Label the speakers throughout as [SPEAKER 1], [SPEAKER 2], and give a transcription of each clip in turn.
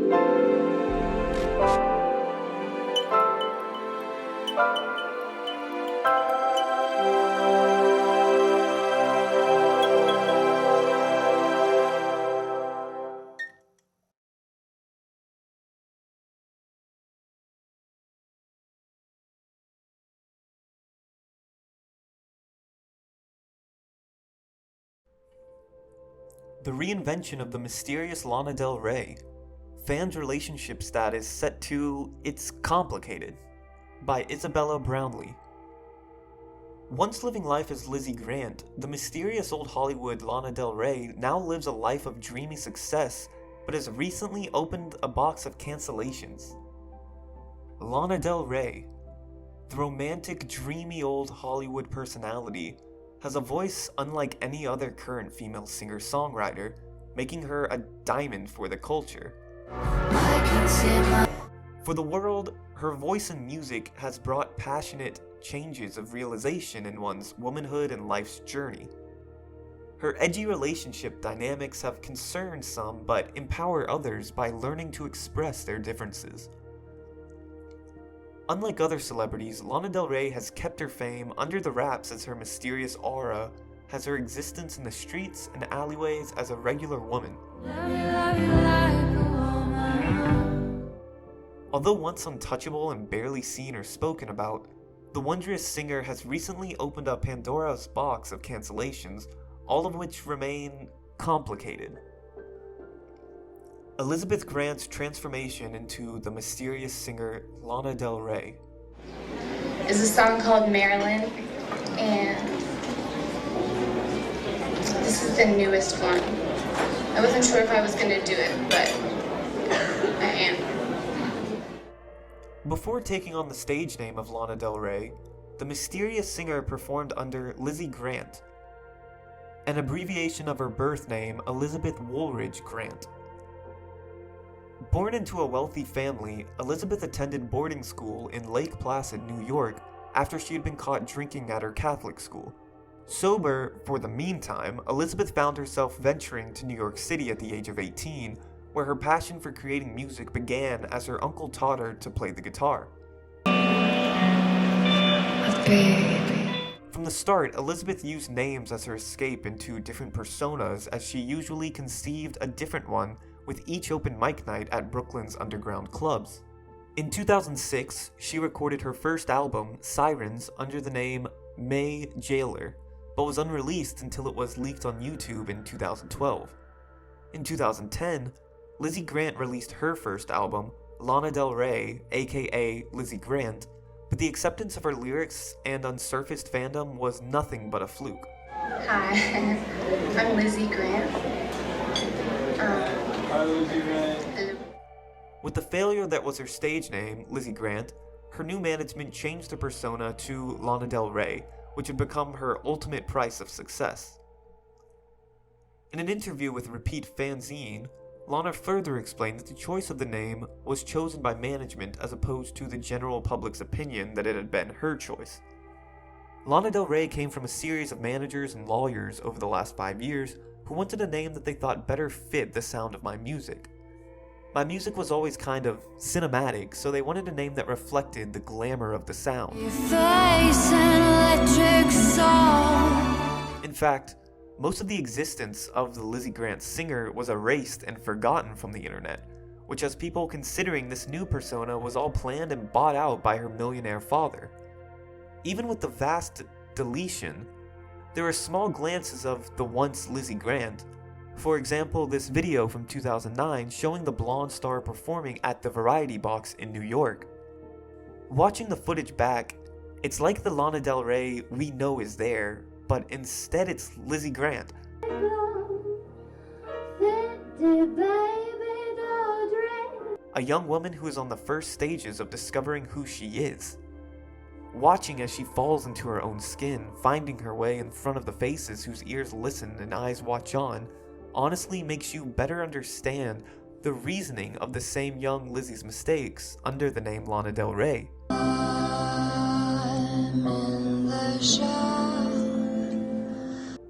[SPEAKER 1] The reinvention of the mysterious Lana Del Rey. Fans' relationship status set to "It's Complicated" by Isabella Brownlee. Once living life as Lizzie Grant, the mysterious old Hollywood Lana Del Rey now lives a life of dreamy success, but has recently opened a box of cancellations. Lana Del Rey, the romantic, dreamy old Hollywood personality, has a voice unlike any other current female singer-songwriter, making her a diamond for the culture. For the world, her voice and music has brought passionate changes of realization in one's womanhood and life's journey. Her edgy relationship dynamics have concerned some but empower others by learning to express their differences. Unlike other celebrities, Lana Del Rey has kept her fame under the wraps as her mysterious aura has her existence in the streets and alleyways as a regular woman. Although once untouchable and barely seen or spoken about, the wondrous singer has recently opened up Pandora's box of cancellations, all of which remain complicated. Elizabeth Grant's transformation into the mysterious singer Lana Del Rey.
[SPEAKER 2] Is a song called Marilyn, and this is the newest one. I wasn't sure if I was going to do it, but I am.
[SPEAKER 1] Before taking on the stage name of Lana Del Rey, the mysterious singer performed under Lizzie Grant, an abbreviation of her birth name, Elizabeth Woolridge Grant. Born into a wealthy family, Elizabeth attended boarding school in Lake Placid, New York, after she had been caught drinking at her Catholic school. Sober for the meantime, Elizabeth found herself venturing to New York City at the age of 18, where her passion for creating music began as her uncle taught her to play the guitar. From the start, Elizabeth used names as her escape into different personas, as she usually conceived a different one with each open mic night at Brooklyn's underground clubs. In 2006, she recorded her first album, Sirens, under the name May Jailer, but was unreleased until it was leaked on YouTube in 2012. In 2010, Lizzie Grant released her first album, Lana Del Rey, aka Lizzie Grant, but the acceptance of her lyrics and unsurfaced fandom was nothing but a fluke.
[SPEAKER 2] Hi, I'm Lizzie Grant.
[SPEAKER 1] With the failure that was her stage name, Lizzie Grant, her new management changed her persona to Lana Del Rey, which had become her ultimate price of success. In an interview with Repeat Fanzine, Lana further explained that the choice of the name was chosen by management as opposed to the general public's opinion that it had been her choice. Lana Del Rey came from a series of managers and lawyers over the last 5 years who wanted a name that they thought better fit the sound of my music. My music was always kind of cinematic, so they wanted a name that reflected the glamour of the sound. In fact, most of the existence of the Lizzie Grant singer was erased and forgotten from the internet, which has people considering this new persona was all planned and bought out by her millionaire father. Even with the vast deletion, there are small glances of the once Lizzie Grant. For example, this video from 2009 showing the blonde star performing at the Variety Box in New York. Watching the footage back, it's like the Lana Del Rey we know is there, but instead it's Lizzie Grant. A young woman who is on the first stages of discovering who she is. Watching as she falls into her own skin, finding her way in front of the faces whose ears listen and eyes watch on, honestly makes you better understand the reasoning of the same young Lizzie's mistakes under the name Lana Del Rey.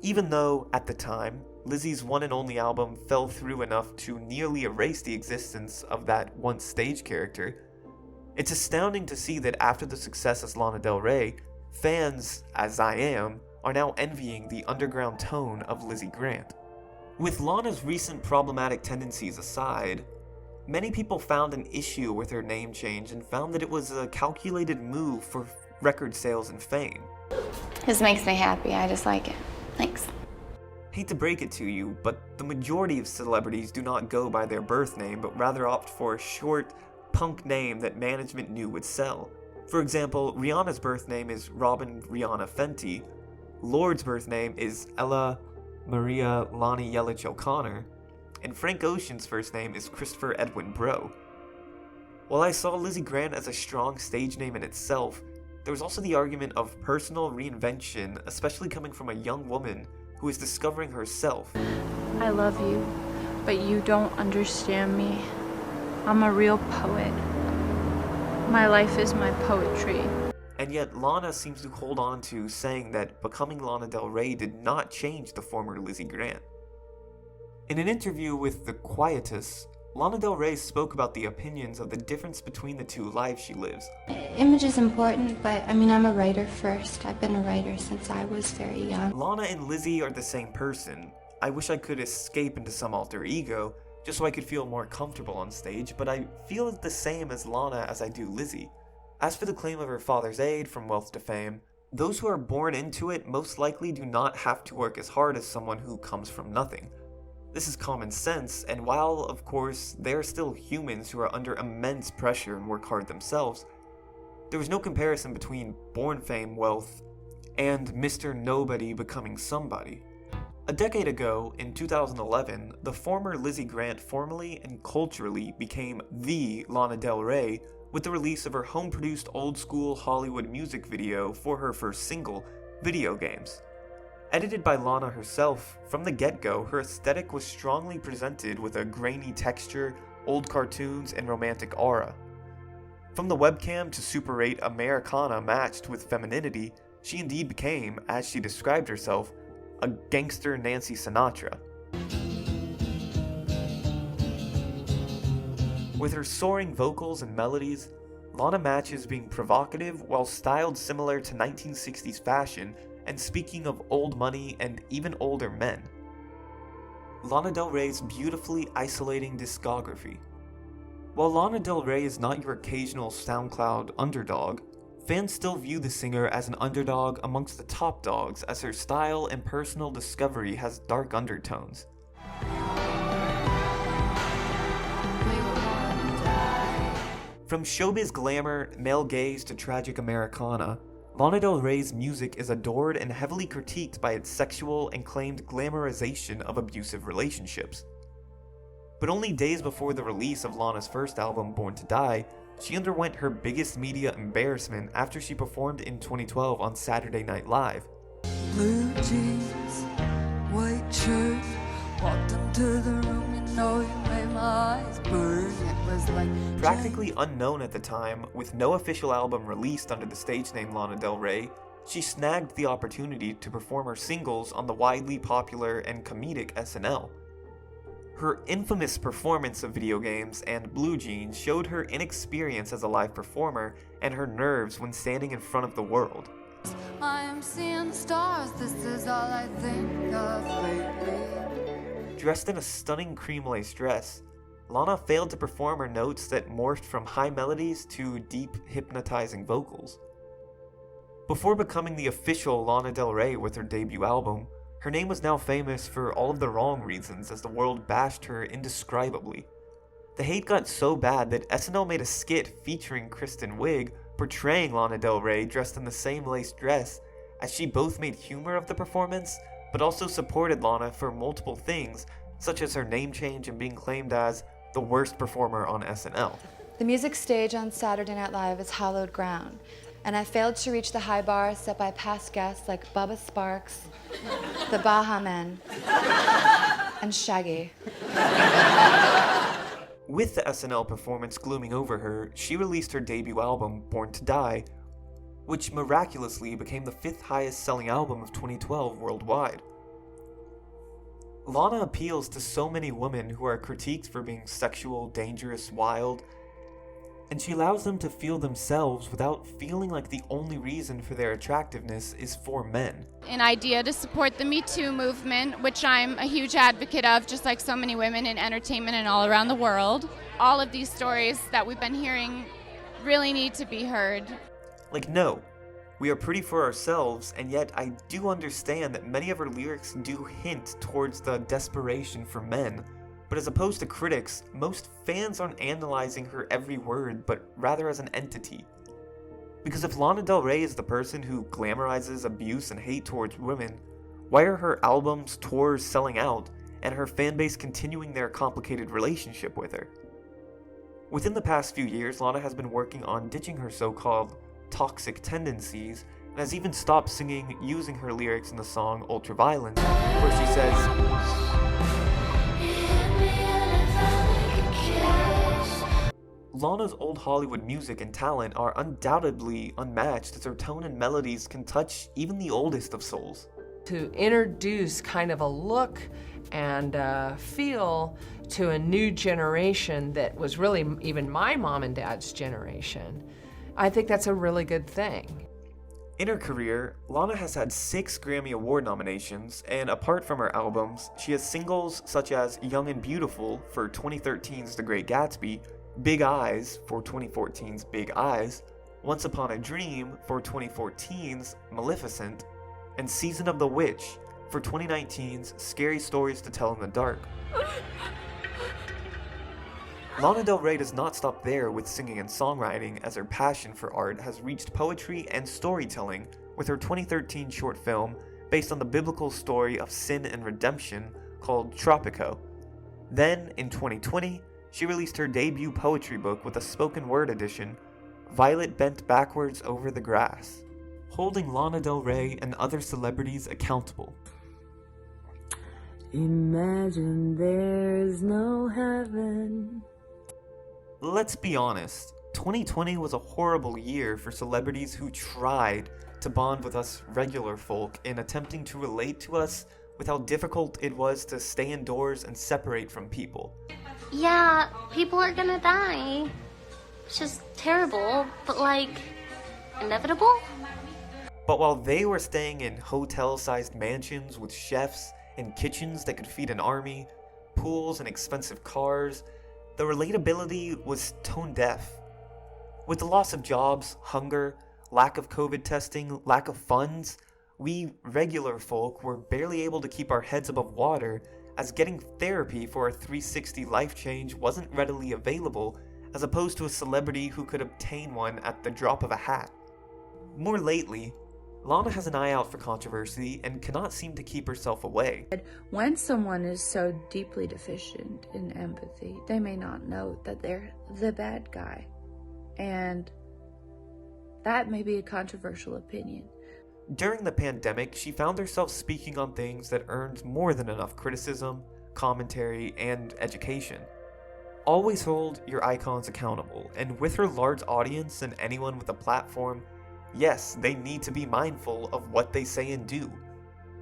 [SPEAKER 1] Even though, at the time, Lizzy's one and only album fell through enough to nearly erase the existence of that once stage character, it's astounding to see that after the success as Lana Del Rey, fans, as I am, are now envying the underground tone of Lizzy Grant. With Lana's recent problematic tendencies aside, many people found an issue with her name change and found that it was a calculated move for record sales and fame.
[SPEAKER 3] This makes me happy. I just like it. Thanks.
[SPEAKER 1] Hate to break it to you, but the majority of celebrities do not go by their birth name, but rather opt for a short, punk name that management knew would sell. For example, Rihanna's birth name is Robin Rihanna Fenty, Lord's birth name is Ella Maria Lonnie Yelich O'Connor, and Frank Ocean's first name is Christopher Edwin Bro. While I saw Lizzy Grant as a strong stage name in itself, there was also the argument of personal reinvention, especially coming from a young woman who is discovering herself.
[SPEAKER 4] I love you, but you don't understand me. I'm a real poet. My life is my poetry.
[SPEAKER 1] And yet Lana seems to hold on to saying that becoming Lana Del Rey did not change the former Lizzy Grant. In an interview with The Quietus, Lana Del Rey spoke about the opinions of the difference between the two lives she lives.
[SPEAKER 3] Image is important, but I'm a writer first. I've been a writer since I was very young.
[SPEAKER 1] Lana and Lizzy are the same person. I wish I could escape into some alter ego, just so I could feel more comfortable on stage, but I feel the same as Lana as I do Lizzy. As for the claim of her father's aid from wealth to fame, those who are born into it most likely do not have to work as hard as someone who comes from nothing. This is common sense, and while, of course, they are still humans who are under immense pressure and work hard themselves, there was no comparison between born fame, wealth, and Mr. Nobody becoming somebody. A decade ago, in 2011, the former Lizzy Grant formally and culturally became the Lana Del Rey with the release of her home-produced old-school Hollywood music video for her first single, Video Games. Edited by Lana herself, from the get-go, her aesthetic was strongly presented with a grainy texture, old cartoons, and romantic aura. From the webcam to Super 8 Americana matched with femininity, she indeed became, as she described herself, a gangster Nancy Sinatra. With her soaring vocals and melodies, Lana matches being provocative while styled similar to 1960s fashion and speaking of old money and even older men. Lana Del Rey's beautifully isolating discography. While Lana Del Rey is not your occasional SoundCloud underdog, fans still view the singer as an underdog amongst the top dogs, as her style and personal discovery has dark undertones. From showbiz glamour, male gaze to tragic Americana, Lana Del Rey's music is adored and heavily critiqued by its sexual and claimed glamorization of abusive relationships. But only days before the release of Lana's first album, Born to Die, she underwent her biggest media embarrassment after she performed in 2012 on Saturday Night Live.
[SPEAKER 5] Blue jeans, white shirt, walked into the room, you know you made my eyes burn. It was like
[SPEAKER 1] Practically unknown at the time, with no official album released under the stage name Lana Del Rey, she snagged the opportunity to perform her singles on the widely popular and comedic SNL. Her infamous performance of Video Games and Blue Jeans showed her inexperience as a live performer and her nerves when standing in front of the world.
[SPEAKER 5] I am seeing stars, this is all I think of lately.
[SPEAKER 1] Dressed in a stunning cream lace dress, Lana failed to perform her notes that morphed from high melodies to deep, hypnotizing vocals. Before becoming the official Lana Del Rey with her debut album, her name was now famous for all of the wrong reasons as the world bashed her indescribably. The hate got so bad that SNL made a skit featuring Kristen Wiig portraying Lana Del Rey dressed in the same lace dress, as she both made humor of the performance, but also supported Lana for multiple things, such as her name change and being claimed as the worst performer on SNL.
[SPEAKER 6] The music stage on Saturday Night Live is hallowed ground, and I failed to reach the high bar set by past guests like Bubba Sparks, the Baha Men, and Shaggy.
[SPEAKER 1] With the SNL performance glooming over her, she released her debut album, Born to Die, which miraculously became the 5th highest selling album of 2012 worldwide. Lana appeals to so many women who are critiqued for being sexual, dangerous, wild, and she allows them to feel themselves without feeling like the only reason for their attractiveness is for men.
[SPEAKER 4] An idea to support the Me Too movement, which I'm a huge advocate of, just like so many women in entertainment and all around the world. All of these stories that we've been hearing really need to be heard.
[SPEAKER 1] Like, no, we are pretty for ourselves, and yet I do understand that many of her lyrics do hint towards the desperation for men. But as opposed to critics, most fans aren't analyzing her every word, but rather as an entity. Because if Lana Del Rey is the person who glamorizes abuse and hate towards women, why are her albums, tours selling out, and her fanbase continuing their complicated relationship with her? Within the past few years, Lana has been working on ditching her so-called toxic tendencies, and has even stopped singing using her lyrics in the song Ultraviolence, where she says, Lana's old Hollywood music and talent are undoubtedly unmatched, as her tone and melodies can touch even the oldest of souls.
[SPEAKER 7] To introduce kind of a look and feel to a new generation that was really even my mom and dad's generation, I think that's a really good thing.
[SPEAKER 1] In her career, Lana has had 6 Grammy Award nominations, and apart from her albums, she has singles such as Young and Beautiful for 2013's The Great Gatsby, Big Eyes for 2014's Big Eyes, Once Upon a Dream for 2014's Maleficent, and Season of the Witch for 2019's Scary Stories to Tell in the Dark. Lana Del Rey does not stop there with singing and songwriting, as her passion for art has reached poetry and storytelling with her 2013 short film based on the biblical story of sin and redemption called Tropico. Then, in 2020, she released her debut poetry book with a spoken word edition, Violet Bent Backwards Over the Grass, holding Lana Del Rey and other celebrities accountable.
[SPEAKER 5] Imagine there's no heaven.
[SPEAKER 1] Let's be honest, 2020 was a horrible year for celebrities who tried to bond with us regular folk in attempting to relate to us with how difficult it was to stay indoors and separate from people.
[SPEAKER 8] Yeah, people are gonna die. It's just terrible, but like, inevitable?
[SPEAKER 1] But while they were staying in hotel-sized mansions with chefs and kitchens that could feed an army, pools and expensive cars, the relatability was tone-deaf. With the loss of jobs, hunger, lack of COVID testing, lack of funds, we regular folk were barely able to keep our heads above water, as getting therapy for a 360 life change wasn't readily available, as opposed to a celebrity who could obtain one at the drop of a hat. More lately, Lana has an eye out for controversy and cannot seem to keep herself away.
[SPEAKER 9] When someone is so deeply deficient in empathy, they may not know that they're the bad guy. And that may be a controversial opinion.
[SPEAKER 1] During the pandemic, she found herself speaking on things that earned more than enough criticism, commentary, and education. Always hold your icons accountable, and with her large audience and anyone with a platform, yes, they need to be mindful of what they say and do.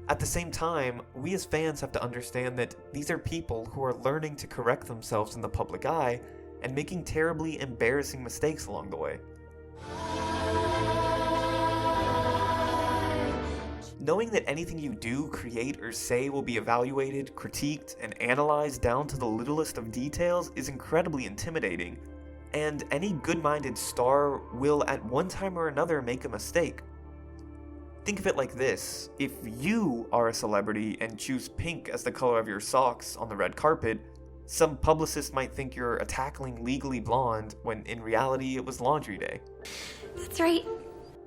[SPEAKER 1] At the same time, we as fans have to understand that these are people who are learning to correct themselves in the public eye and making terribly embarrassing mistakes along the way. Knowing that anything you do, create, or say will be evaluated, critiqued, and analyzed down to the littlest of details is incredibly intimidating, and any good-minded star will at one time or another make a mistake. Think of it like this: if you are a celebrity and choose pink as the color of your socks on the red carpet, some publicist might think you're a tackling Legally Blonde when in reality it was laundry day.
[SPEAKER 8] That's right.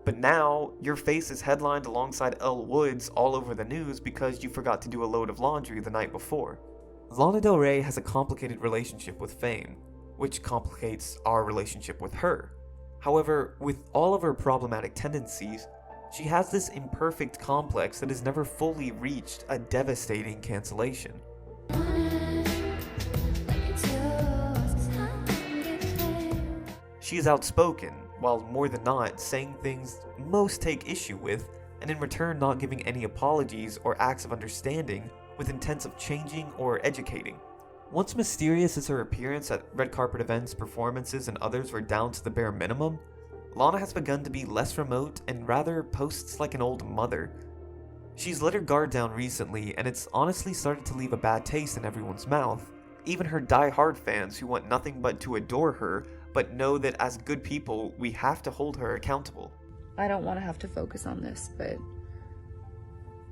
[SPEAKER 1] But now, your face is headlined alongside Elle Woods all over the news because you forgot to do a load of laundry the night before. Lana Del Rey has a complicated relationship with fame, which complicates our relationship with her. However, with all of her problematic tendencies, she has this imperfect complex that has never fully reached a devastating cancellation. She is outspoken, while more than not saying things most take issue with, and in return not giving any apologies or acts of understanding with intents of changing or educating. Once mysterious as her appearance at red carpet events, performances, and others were down to the bare minimum, Lana has begun to be less remote and rather posts like an old mother. She's let her guard down recently, and it's honestly started to leave a bad taste in everyone's mouth. Even her die-hard fans who want nothing but to adore her, but know that as good people, we have to hold her accountable.
[SPEAKER 9] I don't want to have to focus on this, but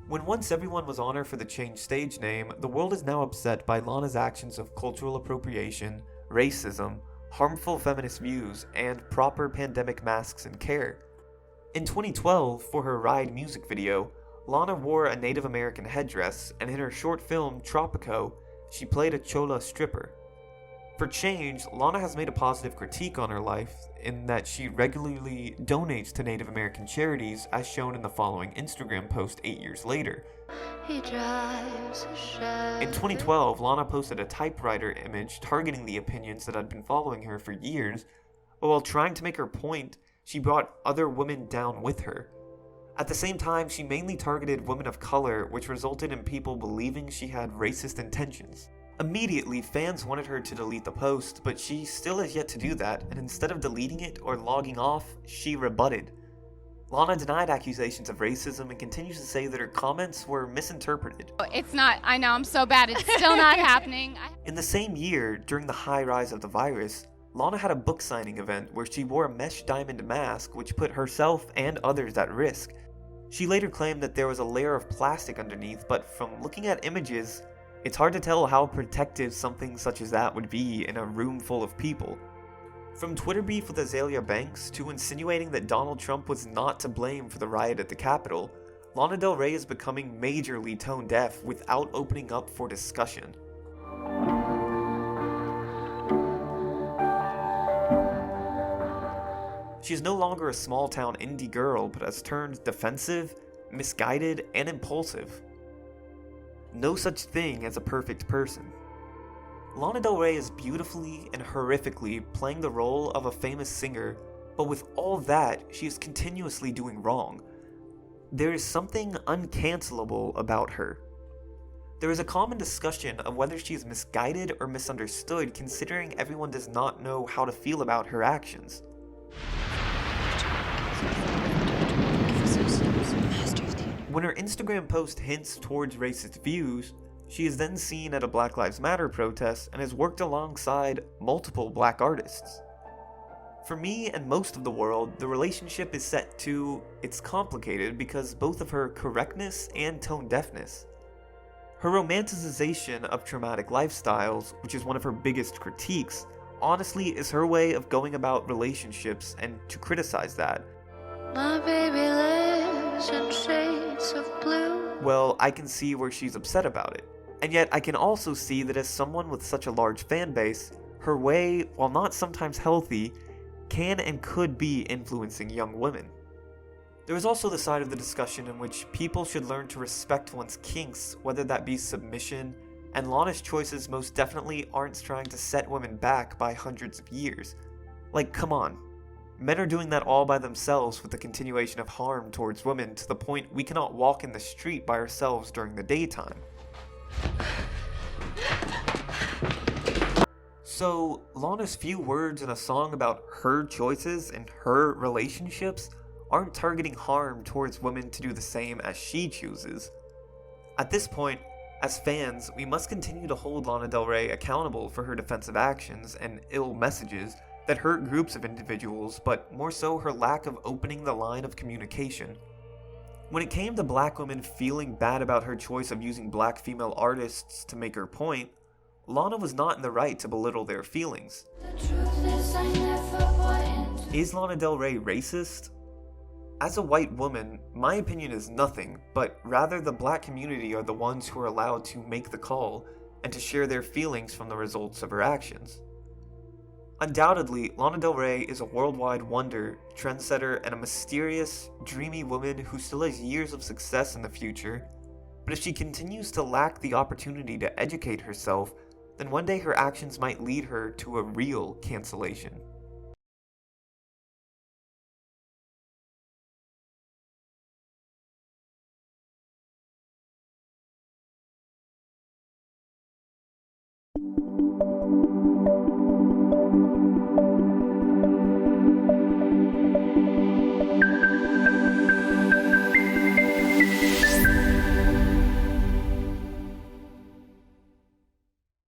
[SPEAKER 1] When once everyone was on her for the changed stage name, the world is now upset by Lana's actions of cultural appropriation, racism, harmful feminist views, and proper pandemic masks and care. In 2012, for her Ride music video, Lana wore a Native American headdress, and in her short film Tropico, she played a Chola stripper. For change, Lana has made a positive critique on her life in that she regularly donates to Native American charities, as shown in the following Instagram post 8 years later.
[SPEAKER 8] He drives a Chevy.
[SPEAKER 1] In 2012, Lana posted a typewriter image targeting the opinions that had been following her for years, but while trying to make her point, she brought other women down with her. At the same time, she mainly targeted women of color, which resulted in people believing she had racist intentions. Immediately, fans wanted her to delete the post, but she still has yet to do that, and instead of deleting it or logging off, she rebutted. Lana denied accusations of racism and continues to say that her comments were misinterpreted.
[SPEAKER 4] It's not, I know, I'm so bad, it's still not happening.
[SPEAKER 1] In the same year, during the high rise of the virus, Lana had a book signing event where she wore a mesh diamond mask which put herself and others at risk. She later claimed that there was a layer of plastic underneath, but from looking at images, it's hard to tell how protective something such as that would be in a room full of people. From Twitter beef with Azalea Banks to insinuating that Donald Trump was not to blame for the riot at the Capitol, Lana Del Rey is becoming majorly tone deaf without opening up for discussion. She is no longer a small-town indie girl, but has turned defensive, misguided, and impulsive. No such thing as a perfect person. Lana Del Rey is beautifully and horrifically playing the role of a famous singer, but with all that, she is continuously doing wrong. There is something uncancelable about her. There is a common discussion of whether she is misguided or misunderstood, considering everyone does not know how to feel about her actions. When her Instagram post hints towards racist views, she is then seen at a Black Lives Matter protest and has worked alongside multiple black artists. For me and most of the world, the relationship is set to, it's complicated because both of her correctness and tone deafness. Her romanticization of traumatic lifestyles, which is one of her biggest critiques, honestly is her way of going about relationships, and to criticize that,
[SPEAKER 8] My baby lives in shades of blue.
[SPEAKER 1] well, I can see where she's upset about it. And yet I can also see that as someone with such a large fan base, her way, while not sometimes healthy, can and could be influencing young women. There is also the side of the discussion in which people should learn to respect one's kinks, whether that be submission, and Lana's choices most definitely aren't trying to set women back by hundreds of years. Like, come on. Men are doing that all by themselves with the continuation of harm towards women to the point we cannot walk in the street by ourselves during the daytime. So, Lana's few words in a song about her choices and her relationships aren't targeting harm towards women to do the same as she chooses. At this point, as fans, we must continue to hold Lana Del Rey accountable for her defensive actions and ill messages that hurt groups of individuals, but more so her lack of opening the line of communication. When it came to black women feeling bad about her choice of using black female artists to make her point, Lana was not in the right to belittle their feelings. Is Lana Del Rey racist? As a white woman, my opinion is nothing, but rather the black community are the ones who are allowed to make the call and to share their feelings from the results of her actions. Undoubtedly, Lana Del Rey is a worldwide wonder, trendsetter, and a mysterious, dreamy woman who still has years of success in the future, but if she continues to lack the opportunity to educate herself, then one day her actions might lead her to a real cancellation.
[SPEAKER 10] you.